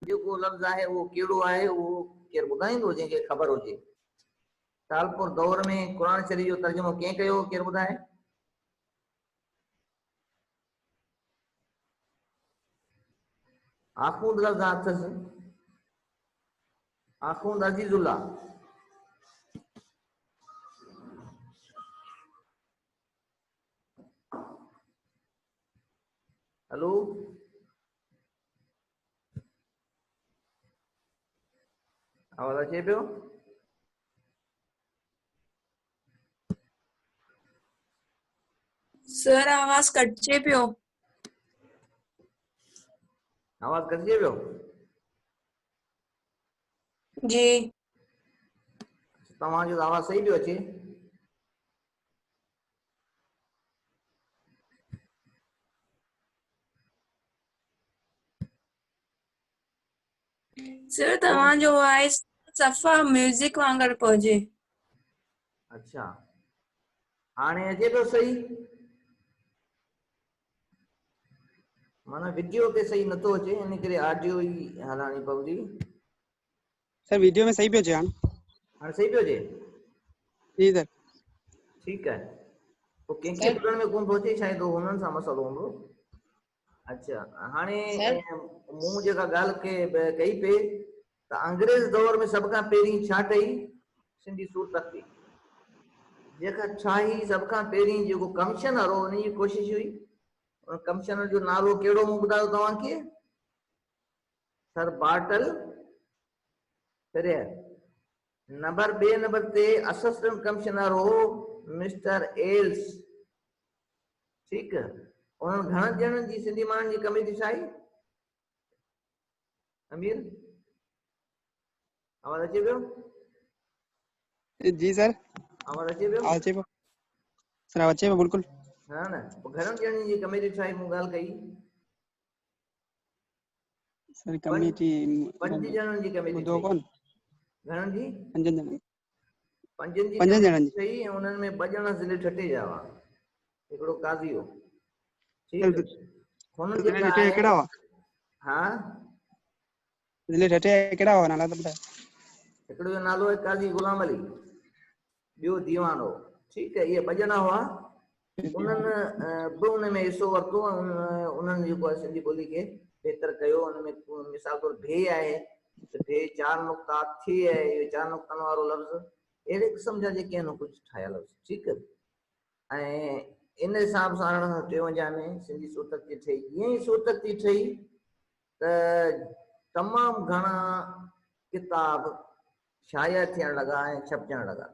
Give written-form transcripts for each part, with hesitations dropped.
जेको लफ्ज़ आहे वो कहिड़ो आहे, उहो केरु ॿुधाईंदो जंहिंखे ख़बर हुजे। तालपुर दौर में क़ुरान शरीफ जो तर्जुमो कंहिं कयो, केरु ॿुधाए? आखूंद लफ्ज़ अथसि, आखूंद अजीजुल्ला। हेलो, आवाज़ अचे पियो? सर आवाज कटजे पियो। आवाज़ कटिजे पियो? जी तव्हांजो आवाज़ सही पियो अचे? सर तव्हांजो वॉइस सफ़ा म्यूजिक वांगुरु पहुंचे। अच्छा, हाणे अचे पियो सही? माना वीडियो ते सही नथो अचे, इन करे ऑडियो ई हलाइणी पवंदी। सर वीडियो में सही पियो अचे हाणे सही पियो अचे? जी सर। ठीकु आहे, पोइ कंहिंखे ॿुधण में कोन थो अचे, शायदि हुननि सां मसइलो हूंदो। अच्छा, हाणे मूं जेका ॻाल्हि कई पे त अंग्रेज़ दौर में सभ खां पहिरीं छा ठही? सिंधी सूरत थी। जेका ठाही सभ खां पहिरीं जेको कमिशनर हो, उन जी कोशिशि हुई। उन कमिशनर जो नालो कहिड़ो मूं ॿुधायो तव्हांखे? Sir Bartle Frere. Number 2 number ते असिस्टेंट कमिश्नर हो मिस्टर एल्स। ठीक है, उन्होंने घणनि ॼणनि जी सिंधी माण्हुनि जी कमेटी ठाही? अमीर आवाज़ अचे पियो? जी सर आवाज़ अचे पियो? अचे पियो सर, अचे पियो बिल्कुल। हा न, घणनि ॼणनि जी कमेटी ठाही मूं ॻाल्हि कई? सर कमेटी 5 ॼणनि जी कमेटी ॿुधो ठही। कोन। घणनि जी? 5 ॼणनि। 5 जी 5 कमेटी ॼणनि जी। ठही ऐं उन्हनि में 2 ॼणा ज़िले ठटे जा हुआ, हिकिड़ो काज़ी हो। ठीक है, हुननि जेका आहे केड़ा हुआ? हाँ ज़िले ठटे केड़ा हुआ नाला त ॿुधायो। हिकिड़ो जो नालो आहे काज़ी गुलाम अली, ॿियो दीवान हो। ठीक है, ये 2 ॼणा हुआ। उन्हनि बि उन में हिसो वरितो ऐं उन्हनि जेको आहे सिंधी ॿोली खे बहितर कयो। उन में मिसाल तौर भे आहे त भे 4 नुक़्ता, थे आहे, इहो 4 नुक़्तनि वारो लफ़्ज़, अहिड़े क़िस्म जा जेके आहिनि कुझु ठाहिया लफ़्ज़। ठीक है, ऐं इन हिसाब सां 1953 में सिंधी सूरत थी ठही। ईअं ई सूरत थी ठही त तमामु घणा किताब शाया थियण लॻा ऐं छपजण लॻा।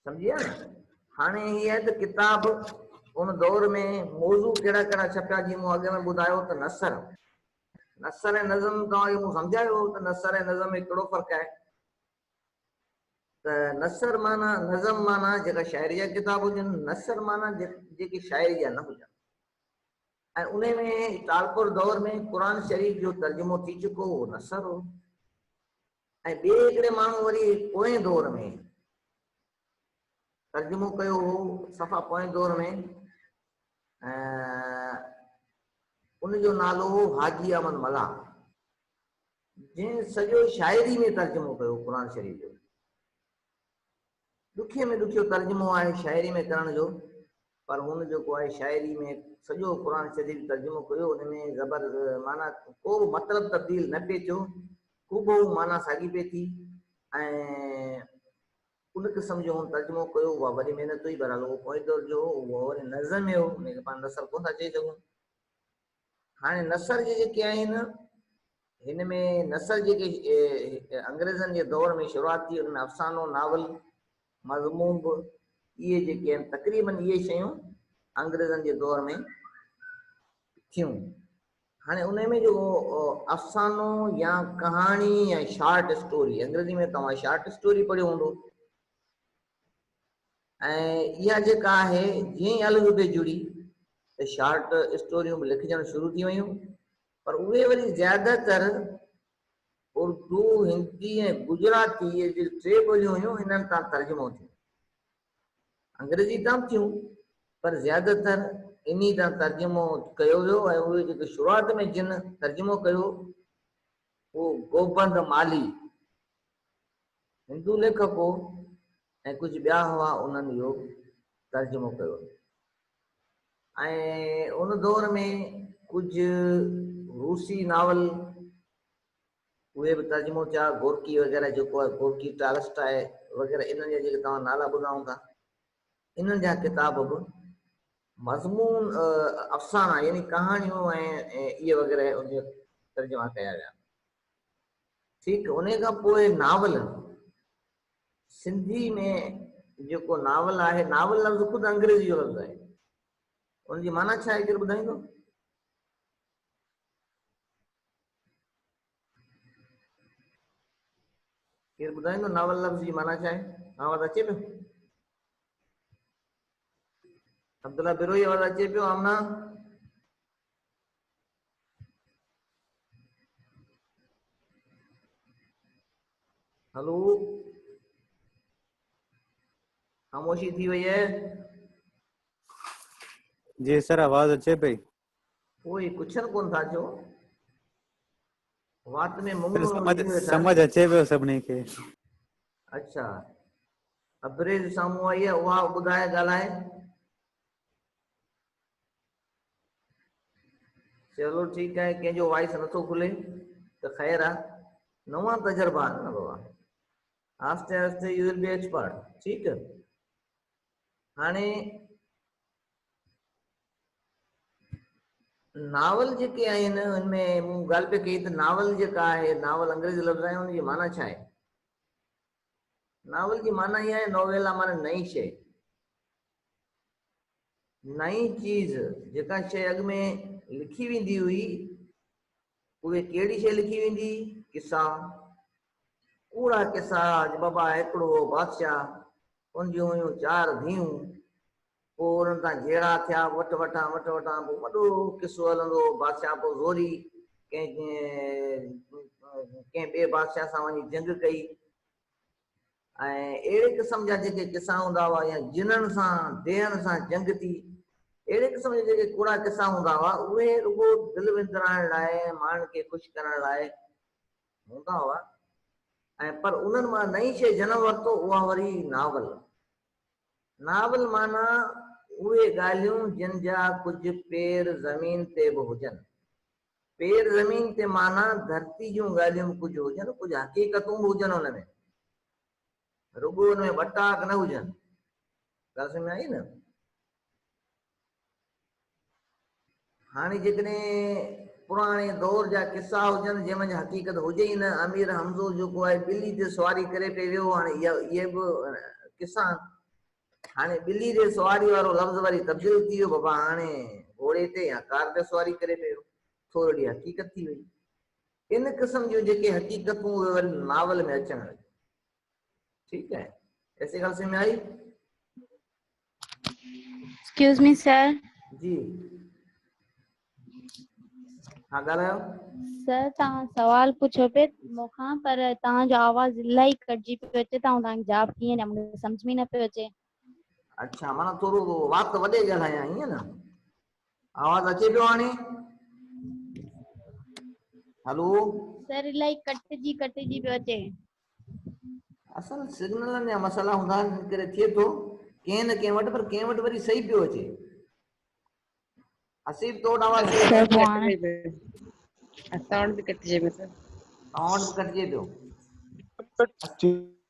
सम्झी न? हाणे हीअ आहे त किताब उन दौर में मौज़ू कहिड़ा कहिड़ा छपिया, जीअं मूं अॻे में ॿुधायो त नसर ऐं नज़म तव्हांखे मूं सम्झायो त नसर ऐं नज़म में कहिड़ो फ़र्क़ु आहे। त नसर माना, नज़म माना जेका शाइरी जा किताब हुजनि, नसर माना जेके शाइरी जा न हुजनि। ऐं उन में तालपुर दौर में क़ुरान शरीफ़ जो तर्जुमो थी चुको हो, नसर हो। ऐं ॿिए हिकिड़े माण्हू वरी पोएं दौर में तर्जुमो कयो हो, सफ़ा पोएं दौर में, उनजो नालो हो हाजी अहमद मला, जिन सॼो शाइरी में तर्जुमो कयो क़ुरान शरीफ़ जो। ॾुखिये में ॾुखियो तर्जुमो आहे शाइरी में करण जो, पर हुन जेको आहे शाइरी में सॼो क़ुरान शरीफ़ तर्जुमो कयो। उन में ज़बर माना को बि मतिलबु तब्दील न पिए थियो, ख़ूबहू माना साॻी पिए थी। ऐं उन क़िस्म जो तर्जुमो कयो, उहा वरी महिनत हुई। बहरहाल उहो पोइ दौर जो हो, उहो वरी नज़म में हो, उनखे पाण नसर कोन था चई सघूं। हाणे नसर जेके आहिनि, हिन में नसर जेके अंग्रेज़नि जे दौर में शुरूआत थी, उनमें अफ़सानो, नावल, मज़मून बि, इहे जेके आहिनि तक़रीबन इहे शयूं अंग्रेज़नि जे दौर में थियूं। हाणे उन में जो अफ़सानो या कहाणी या शॉर्ट स्टोरी, अंग्रेज़ी में तव्हां शॉर्ट स्टोरी पढ़ियो हूंदो, ऐं इहा जेका आहे जीअं ई अलॻि जुड़ी त शॉर्ट स्टोरियूं बि लिखजणु शुरू थी वियूं। पर उहे वरी ज़्यादातर उर्दू, हिंदी ऐं गुजराती, इहे जे 3 ॿोलियूं हुयूं, हिननि तां तर्जुमो थियो। अंग्रेज़ी तां थियूं, पर ज़्यादातर इन्ही तां तर्जुमो कयो वियो। ऐं उहे जेके शुरूआत में जिन तर्जुमो कयो, वो गोबंद माली हिंदू लेखक हो ऐं कुझु ॿिया हुआ उन्हनि इहो तर्जुमो कयो ऐं उन दौर में कुझु रूसी नावल उहे बि तर्जुमो थिया गोरकी वग़ैरह जेको आहे गोरकी टालस्टाय वग़ैरह इन्हनि जा जेके तव्हां नाला ॿुधा हूंदा इन्हनि जा किताब बि मज़मून अफ़साना यानी कहाणियूं ऐं इहे वग़ैरह उन तर्जुमा कया विया ठीकु उन खां पोइ नावल सिंधी में जेको नावल आहे नावल लफ़्ज़ ख़ुदि अंग्रेज़ी जो लफ़्ज़ आहे उनजी माना छा आहे केरु ॿुधाईंदो केरु ॿुधाईंदो नावल लफ़्ज़ जी माना छा आहे आवाज़ अचे पियो अब्दुल्ला बिरोई आवाज़ अचे पियो आमना हेलो खामोशी थी वई है जी सर आवाज अचे पई कोई कुझु कोन था चओ वात में मुंगणो समझ अचे पियो सभिनी खे अच्छा अब्रेज साम्हूं आई आहे उहा ॿुधाए ॻाल्हाए चलो ठीकु आहे कंहिंजो वॉइस नथो खुले त ख़ैर आहे नवां तजुर्बा न बाबा आस्ते आस्ते यू विल बी एक्सपर्ट ठीकु हाणे नावल जेके आहिनि उनमें मूं ॻाल्हि पे कई त नावल जेका आहे नावल अंग्रेज़ी लफ़्ज़ आहे उनजी माना छा आहे नावल जी माना इहा आहे नोवेला माना नई शइ नई चीज़ जेका शइ अॻु में लिखी वेंदी हुई उहे कहिड़ी शइ लिखी वेंदी किसा कूड़ा किसा बाबा हिकिड़ो बादशाह उन जूं हुयूं 4 धीअरूं पोइ उन्हनि खां जहिड़ा थिया वठ वठां पोइ वॾो किसो हलंदो बादशाह पोइ ज़ोरी कंहिं ॿिए बादशाह सां वञी जंग कई ऐं अहिड़े क़िस्म जा जेके किसा हूंदा हुआ या जिन्हनि सां देहनि सां जंग थी अहिड़े क़िस्म जे जेके कूड़ा किसा हूंदा हुआ उहे रुगो दिलि विंदराइण लाइ माण्हुनि खे ख़ुशि करण लाइ हूंदा हुआ ऐं पर उन्हनि मां नई शइ जनम वरितो उहा वरी नावल नावल माना उहे ॻाल्हियूं जिन जा कुझु पेर ज़मीन ते बि हुजनि पेर ज़मीन ते माना धरती जूं ॻाल्हियूं कुझु हुजनि कुझु हक़ीक़तूं बि हुजनि हुनमें रुगो हुनमें ॿटाक न हुजनि ॻाल्हि सम्झ में आई न हाणे जेकॾहिं पुराणे दौर जा किसा हुजनि जंहिंमें हक़ीक़त हुजे ई न अमीर हमज़ो जेको आहे ॿिली ते सवारी करे पियो वियो हाणे इहे बि किसा हाणे ॿिली जे सवारी वारो लफ़्ज़ वरी तब्दील थी वियो बाबा हाणे घोड़े ते या कार ते सवारी करे पियो थोरी हक़ीक़त थी वई इन क़िस्म जूं जेके हक़ीक़तूं उहे वरी नावल में अचण लॻियूं ठीकु है ऐसी ॻाल्हि समझ में आई Excuse me, sir. जी हाँ ॻाल्हायो Sir, तव्हां सवाल पुछो पे मूंखां पर तव्हांजो आवाज़ इलाही कटिजी पियो अचे तव्हांजो जवाब कीअं ॾियां मूंखे सम्झ में न पियो अचे अच्छा माना थोरो वात वॾे ॻाल्हायां ईअं न आवाज़ अचे पियो हाणे हेलो सर इलाही कटिजी पियो अचे असल सिग्नलनि जा मसला हूंदा आहिनि इन करे थिए थो कंहिं न कंहिं वटि पर कंहिं वटि वरी सही पियो अचे हसीब तो वटि आवाज़ सही सर अचे हाणे असां वटि बि कटिजे पियो सर तव्हां वटि बि कटिजे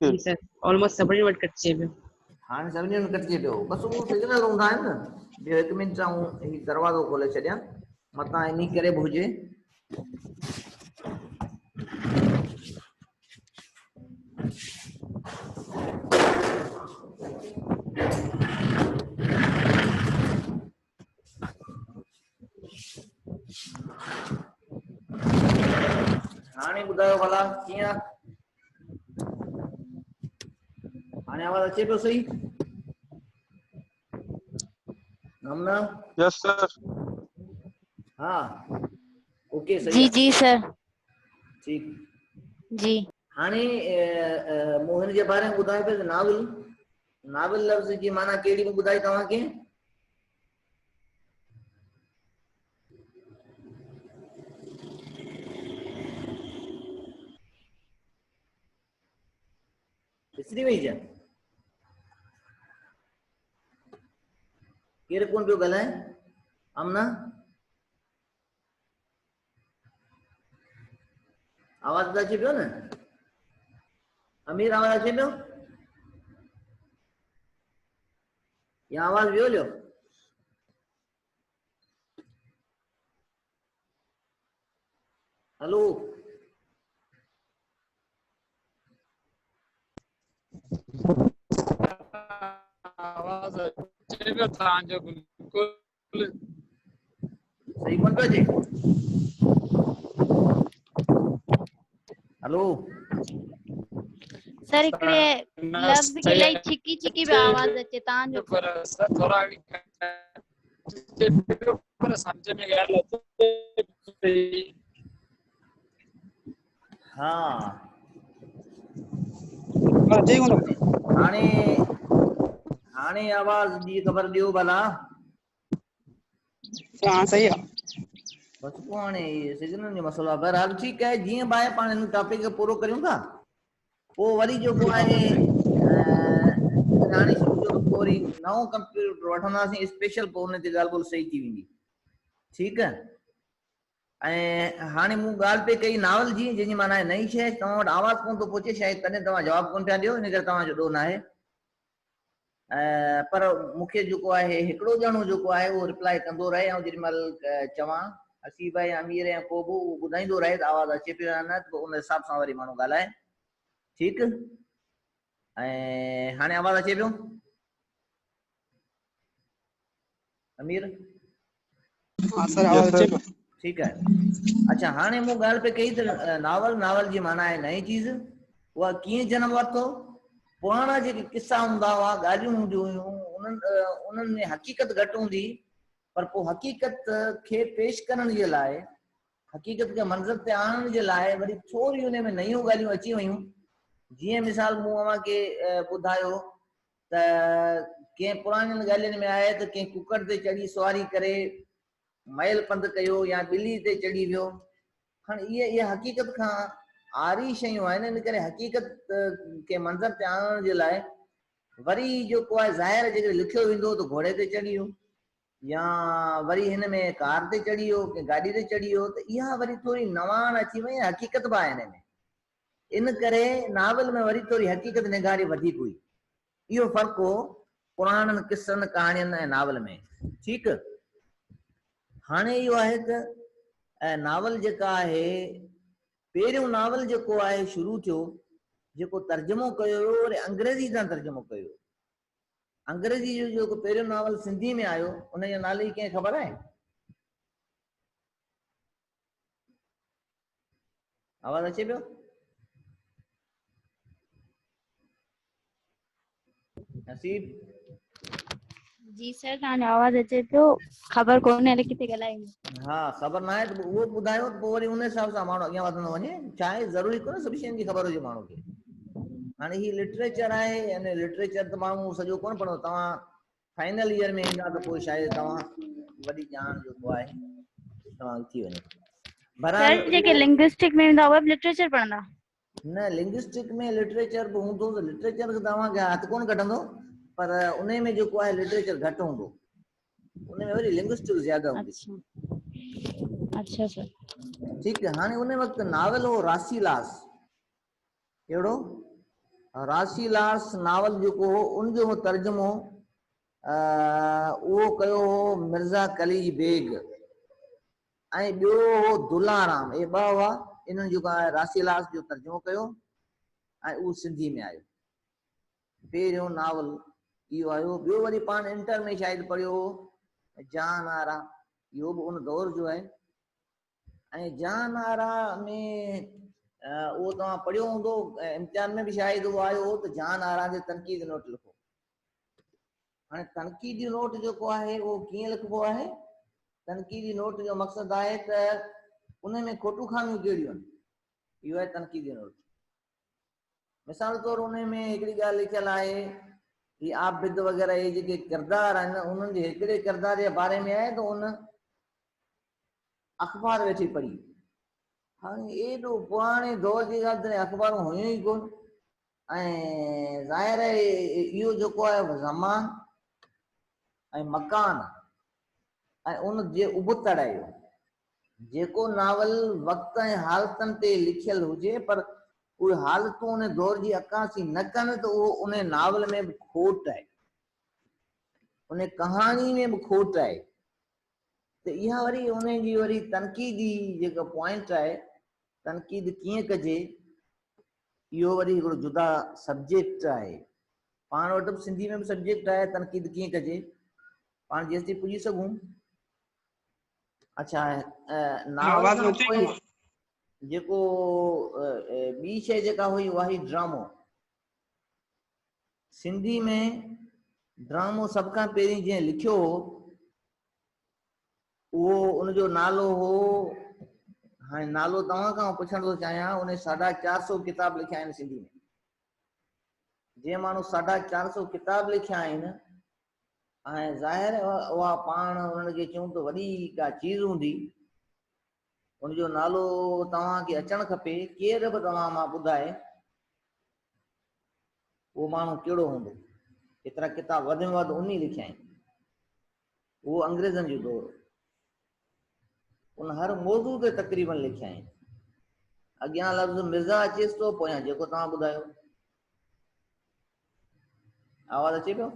पियो जी सर ऑलमोस्ट सभिनी वटि कटिजे पियो हाणे सभिनी हंधि कटिजे पियो बसि उहो सिग्नल हूंदा आहिनि न ॿियो 1 मिंट आऊं ही दरवाज़ो खोले छॾियां मतां इन करे बि हुजे हाणे ॿुधायो भला कीअं हाणे आवाज़ अचे पियो सही हमना यस सर हाँ ओके सही जी है जी सर ठीक जी हाणे मोहन जे बारे में ॿुधायो पियो नावल नावल लफ़्ज़ जी माना कहिड़ी बि ॿुधाई तव्हांखे विसरी वई छा? केरु कोन पियो ॻाल्हाए? आमना आवाज़ त अचे पियो न? अमीर आवाज़ अचे पियो या आवाज़ वियो लियो? हेलो आवाज़ अचे पियो तव्हांजो बिल्कुलु सही कोन पियो अचे? हेलो सर हिकिड़े लफ़्ज़ खे इलाही छिकी छिकी पियो आवाज़ अचे तव्हांजो। पर सर थोरा पर सम्झ में ॻाल्हि अचे हाँ अचे कोन हाणे हाणे आवाज़ जी ख़बर ॾियो भला। हाँ सही है। बस को हाणे सिग्नल जो मसलो आहे। बहरहाल ठीकु आहे, जीअं बि आहे पाण हिन टॉपिक खे पूरो करियूं था, पोइ वरी जेको आहे हाणे शुरू जो पोइ वरी नओं कंप्यूटर वठंदासीं स्पेशल, पोइ हुन ते ॻाल्हि ॿोल्हि सही थी वेंदी। ठीकु आहे। ऐं हाणे मूं ॻाल्हि पे कई नावल जी, जंहिंजी माना आहे नई शइ। तव्हां वटि आवाज़ कोन थो पहुचे, शायदि तॾहिं तव्हां जवाबु कोन पिया ॾियो, इन करे तव्हांजो ॾोह न आहे। पर मूंखे जेको आहे हिकिड़ो ॼणो जेको आहे उहो रिप्लाई कंदो रहे, ऐं जेॾी महिल चवां हसीब या अमीर या को बि उहो ॿुधाईंदो रहे त आवाज़ अचे पियो या न, त पोइ उन हिसाब सां वरी माण्हू ॻाल्हाए। ठीकु। ऐं हाणे आवाज़ अचे पियो अमीर? हाँ सर आवाज़ अचे पियो। ठीकु आहे। अच्छा हाणे मूं ॻाल्हि पे कई त नावल जी माना आहे नई चीज़। उहा कीअं जनम वरितो? पुराणा जेके किस्सा हूंदा हुआ, ॻाल्हियूं हूंदियूं हुयूं, उन्हनि में हक़ीक़त घटि हूंदी, पर पोइ हक़ीक़त खे पेश करण जे लाइ, हक़ीक़त खे मंज़र ते आणण जे लाइ वरी थोरी उन में नयूं ॻाल्हियूं अची वयूं। जीअं मिसाल मूं अव्हांखे ॿुधायो त कंहिं पुराणियुनि ॻाल्हियुनि में आहे त कंहिं कुकड़ ते चढ़ी सवारी करे मैल पंधु कयो या ॿिली ते चढ़ी वियो। हाणे इहे हक़ीक़त खां आरी शयूं आहिनि, इन करे हक़ीक़त खे मंज़र ते आणण जे लाइ वरी जेको आहे ज़ाहिर जेके लिखियो वेंदो त घोड़े ते चढ़ी वियो, या वरी हिन में कार ते चढ़ी वियो, कंहिं गाॾी ते चढ़ी वियो, त इहा वरी थोरी नवाण अची वई, हक़ीक़त बि आहे हिन में। इन करे नावल में वरी थोरी हक़ीक़त निगारी वधीक हुई। इहो फ़र्क़ु हो पुराणनि किसनि कहाणियुनि ऐं नावल में। ठीकु। हाणे इहो आहे त नावल जेका आहे, पहिरियों नावल जेको आहे शुरू थियो, जेको तर्जुमो कयो वियो वरी अंग्रेज़ी सां तर्जुमो कयो। अंग्रेज़ी जो जेको पहिरियों नावल सिंधी में आयो, उन जो नालो ई कंहिं ख़बर आहे? आवाज़ अचे पियो? हसीब? जी सर तव्हांजो आवाज़ अचे पियो, ख़बर कोन्हे हले किथे ॻाल्हाईंदो। हा ख़बर न आहे त उहो ॿुधायो, त पोइ वरी उन हिसाब सां माण्हू अॻियां वधंदो वञे। छा आहे, ज़रूरी कोन्हे सभु शयुनि जी ख़बर हुजे माण्हू खे। हाणे ही लिटरेचर आहे, यानी लिटरेचर त माण्हू सॼो कोन पढ़ो। तव्हां फाइनल ईयर में ईंदा त पोइ शायदि तव्हां वॾी ॼाण जेको आहे तव्हांखे थी वञे। बहरहाल सर जेके लिंग्विस्टिक में हूंदा उहे बि लिटरेचर पढ़ंदा? न, लिंग्विस्टिक में लिटरेचर बि हूंदो, त लिटरेचर तव्हांखे हथु कोन कढंदो, पर उन में जेको आहे लिटरेचर घटि हूंदो, उन में वरी लिंग्विस्टिक ज्यादा हूंदी। अच्छा सर। ठीकु है। हाणे उन वक़्तु नावल हो रासीलास। कहिड़ो? रासीलास नावल जेको हो, उनजो हो तर्जुमो उहो कयो हो मिर्ज़ा कलीज बेग, ऐं ॿियो हो दुलाराम। इहे ॿ हुआ। इन्हनि जेको आहे रासीलास जो तर्जुमो कयो ऐं उहो सिंधी में आयो। पहिरियों नावल इहो आयो। ॿियो वरी पाण इंटर में शायदि पढ़ियो हो जान आरा, इहो बि उन दौर जो आहे। ऐं जान आरा में उहो तव्हां पढ़ियो हूंदो, इम्तिहान में बि शायदि उहो आयो हो त जान आरा जे तनक़ीद नोट लिखो। हाणे तनक़ीदी नोट जेको आहे उहो कीअं लिखिबो आहे? तनक़ीदी नोट जो मक़सदु आहे त उन में खोटूं खामियूं कहिड़ियूं आहिनि, इहो आहे तनक़ीदी नोट। मिसाल तौरु उन में हिकिड़ी ॻाल्हि लिखियलु आहे कि आबिद वग़ैरह इहे जेके किरदार आहिनि, उन्हनि जे हिकिड़े किरदार जे बारे में आहे त उन अख़बार वेठी पढ़ी। हाणे एॾो पुराणे दौर जी ॻाल्हि, तॾहिं अख़बारूं हुयूं ई कोन। ऐं ज़ाहिर आहे इहो जेको आहे ज़मान ऐं मकान ऐं उन जे उबतड़ आहे इहो जेको नावल वक़्त ऐं हालतनि ते लिखियल हुजे पर उहे हालतूं उन दौर जी अक्कासी न कनि त उहो उन नावल में बि खोट आहे उन कहाणी में बि खोट आहे त इहा वरी उन जी वरी तनक़ीदी जेका पॉइंट आहे तनक़ीद कीअं कजे इहो वरी हिकिड़ो जुदा सब्जेक्ट आहे पाण वटि बि सिंधी में बि सब्जेक्ट आहे तनक़ीद कीअं कजे पाण जेसि ताईं पुॼी सघूं अच्छा नावल आवाज़ खां अचे पोइ थी? जेको ॿी शइ जेका हुई उहा हुई ड्रामो सिंधी में ड्रामो सभ खां पहिरीं जीअं लिखियो हो उहो उनजो नालो हो हाणे नालो तव्हां खां पुछण थो चाहियां उन 450 किताब लिखिया आहिनि सिंधी में जीअं माण्हू 450 किताब लिखिया आहिनि ऐं ज़ाहिर आहे उहा पाण उन्हनि खे चऊं त वॾी का चीज़ हूंदी उनजो नालो तव्हांखे अचणु खपे केर बि तव्हां मां ॿुधाए उहो माण्हू कहिड़ो हूंदो एतिरा किताब वधि में वधि उन लिखिया आहिनि उहो अंग्रेज़नि जो दौरु उन हर मौज़ू ते तक़रीबन लिखिया आहिनि अॻियां लफ़्ज़ मिर्ज़ा अचेसि थो पोयां जेको तव्हां ॿुधायो आवाज़ अचे पियो